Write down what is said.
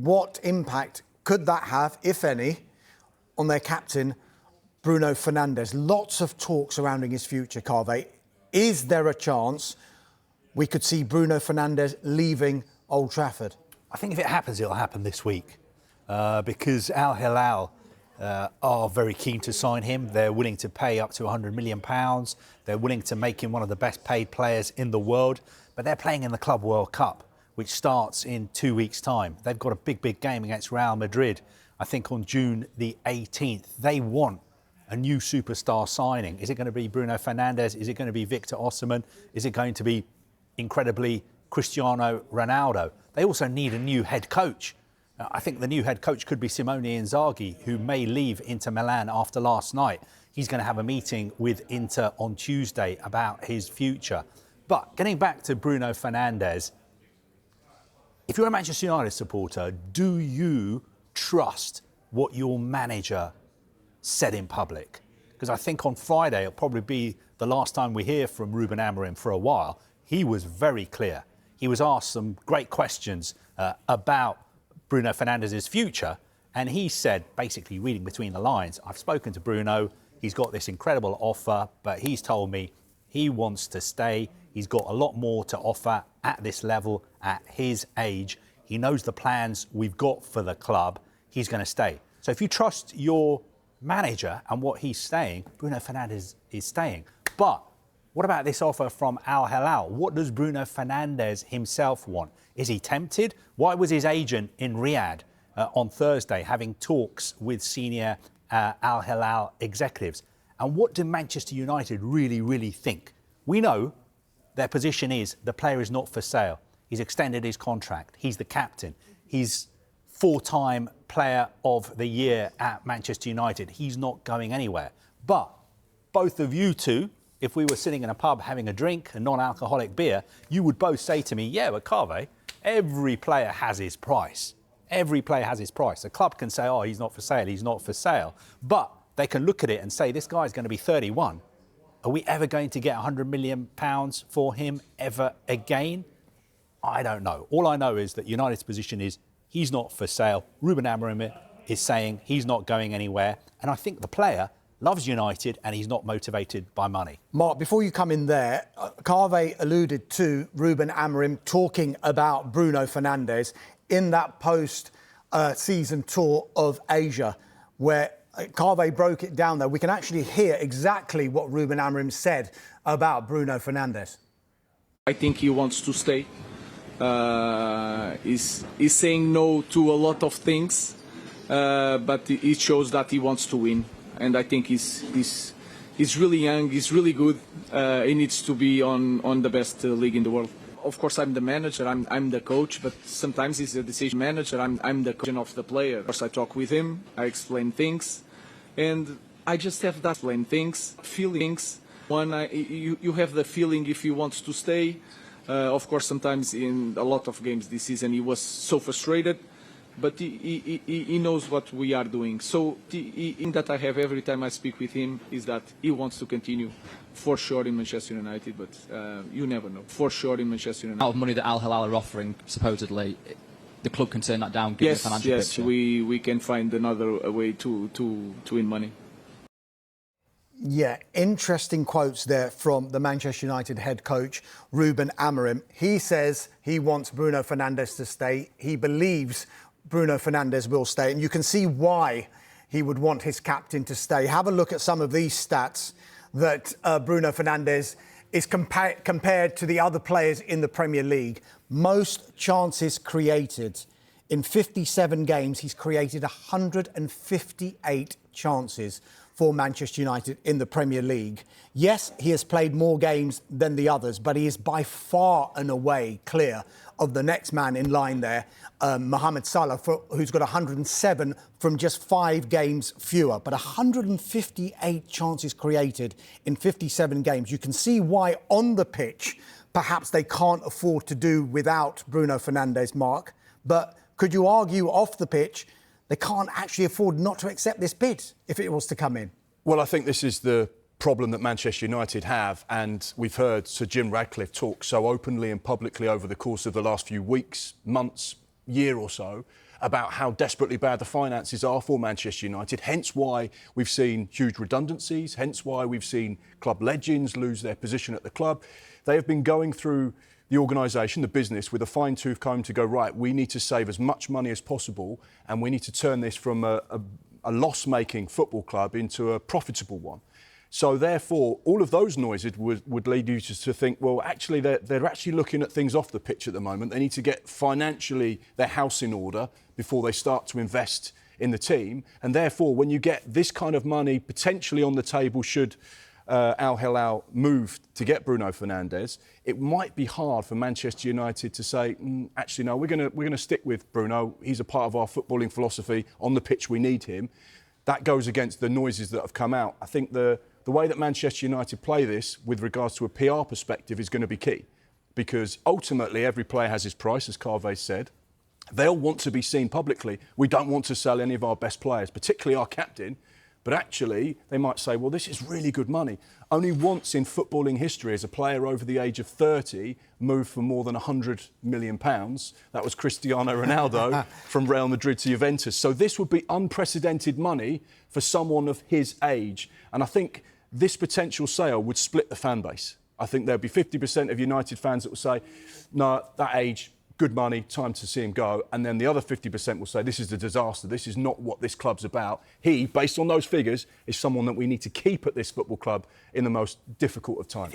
what impact could that have, if any, on their captain, Bruno Fernandes? Lots of talk surrounding his future, Carve. Is there a chance we could see Bruno Fernandes leaving Old Trafford? I think if it happens, it'll happen this week because Al Hilal are very keen to sign him. They're willing to pay up to £100 million. They're willing to make him one of the best paid players in the world. But they're playing in the Club World Cup, which starts in 2 weeks' time. They've got a big game against Real Madrid, I think on June the 18th. They want a new superstar signing. Is it going to be Bruno Fernandes? Is it going to be Victor Osimhen? Is it going to be, incredibly, Cristiano Ronaldo? They also need a new head coach. I think the new head coach could be Simone Inzaghi, who may leave Inter Milan after last night. He's going to have a meeting with Inter on Tuesday about his future. But getting back to Bruno Fernandes, if you're a Manchester United supporter, do you trust what your manager said in public? Because I think on Friday it'll probably be the last time we hear from Ruben Amorim for a while. He was very clear. He was asked some great questions about Bruno Fernandes' future, and he said, basically reading between the lines, I've spoken to Bruno, he's got this incredible offer, but he's told me he wants to stay. He's got a lot more to offer at this level, at his age. He knows the plans we've got for the club. He's going to stay. So if you trust your manager and what he's saying, Bruno Fernandes is staying. But what about this offer from Al Hilal? What does Bruno Fernandes himself want? Is he tempted? Why was his agent in Riyadh on Thursday having talks with senior Al Hilal executives? And what do Manchester United really think? We know their position is the player is not for sale. He's extended his contract. He's the captain. He's four-time player of the year at Manchester United. He's not going anywhere. But both of you two, if we were sitting in a pub having a drink, a non-alcoholic beer, you would both say to me, yeah, but Carve, every player has his price. Every player has his price. The club can say, oh, he's not for sale, he's not for sale. But they can look at it and say, this guy's going to be 31. Are we ever going to get £100 million for him ever again? I don't know. All I know is that United's position is he's not for sale. Ruben Amorim is saying he's not going anywhere. And I think the player loves United and he's not motivated by money. Mark, before you come in there, Carve alluded to Ruben Amorim talking about Bruno Fernandes in that post-season tour of Asia, where Carve broke it down there. We can actually hear exactly what Ruben Amorim said about Bruno Fernandes. I think he wants to stay. He's saying no to a lot of things, but it shows that he wants to win. And I think he's really young, he's really good. He needs to be on the best league in the world. Of course, I'm the manager, I'm the coach, but sometimes he's a decision manager. I'm the coach of the player. Of course, I talk with him, I explain things, and I just have that explain things, feelings. You have the feeling if he wants to stay. Of course, sometimes in a lot of games this season he was so frustrated, but he knows what we are doing. So the thing that I have every time I speak with him is that he wants to continue, for sure, in Manchester United, but you never know. For sure in Manchester United. Out of money that Al Hilal are offering, supposedly, the club can turn that down, given the financial picture. Yes, we can find another way to win money. Yeah, interesting quotes there from the Manchester United head coach, Ruben Amorim. He says he wants Bruno Fernandes to stay. He believes Bruno Fernandes will stay, and you can see why he would want his captain to stay. Have a look at some of these stats that Bruno Fernandes is compared to the other players in the Premier League. Most chances created. In 57 games, he's created 158 chances for Manchester United in the Premier League. Yes, he has played more games than the others, but he is by far and away clear of the next man in line there, Mohamed Salah, who's got 107 from just 5 games fewer. But 158 chances created in 57 games. You can see why on the pitch, perhaps they can't afford to do without Bruno Fernandes, Mark. But could you argue off the pitch, they can't actually afford not to accept this bid if it was to come in? Well, I think this is the problem that Manchester United have, and we've heard Sir Jim Ratcliffe talk so openly and publicly over the course of the last few weeks, months, year or so about how desperately bad the finances are for Manchester United, hence why we've seen huge redundancies, hence why we've seen club legends lose their position at the club. They have been going through the organisation, the business, with a fine-tooth comb to go, right, we need to save as much money as possible and we need to turn this from a loss-making football club into a profitable one. So therefore, all of those noises would lead you to think, well, actually, they're actually looking at things off the pitch at the moment. They need to get financially their house in order before they start to invest in the team. And therefore, when you get this kind of money potentially on the table, should Al Hilal move to get Bruno Fernandes, it might be hard for Manchester United to say, actually, no, we're going to stick with Bruno. He's a part of our footballing philosophy. On the pitch, we need him. That goes against the noises that have come out. I think the way that Manchester United play this with regards to a PR perspective is going to be key, because ultimately every player has his price, as Carve said. They'll want to be seen publicly. We don't want to sell any of our best players, particularly our captain. But actually, they might say, well, this is really good money. Only once in footballing history has a player over the age of 30 moved for more than £100 million. That was Cristiano Ronaldo from Real Madrid to Juventus. So this would be unprecedented money for someone of his age. And I think this potential sale would split the fan base. I think there'd be 50% of United fans that would say, no, that age, good money, time to see him go. And then the other 50% will say, this is a disaster. This is not what this club's about. He, based on those figures, is someone that we need to keep at this football club in the most difficult of times.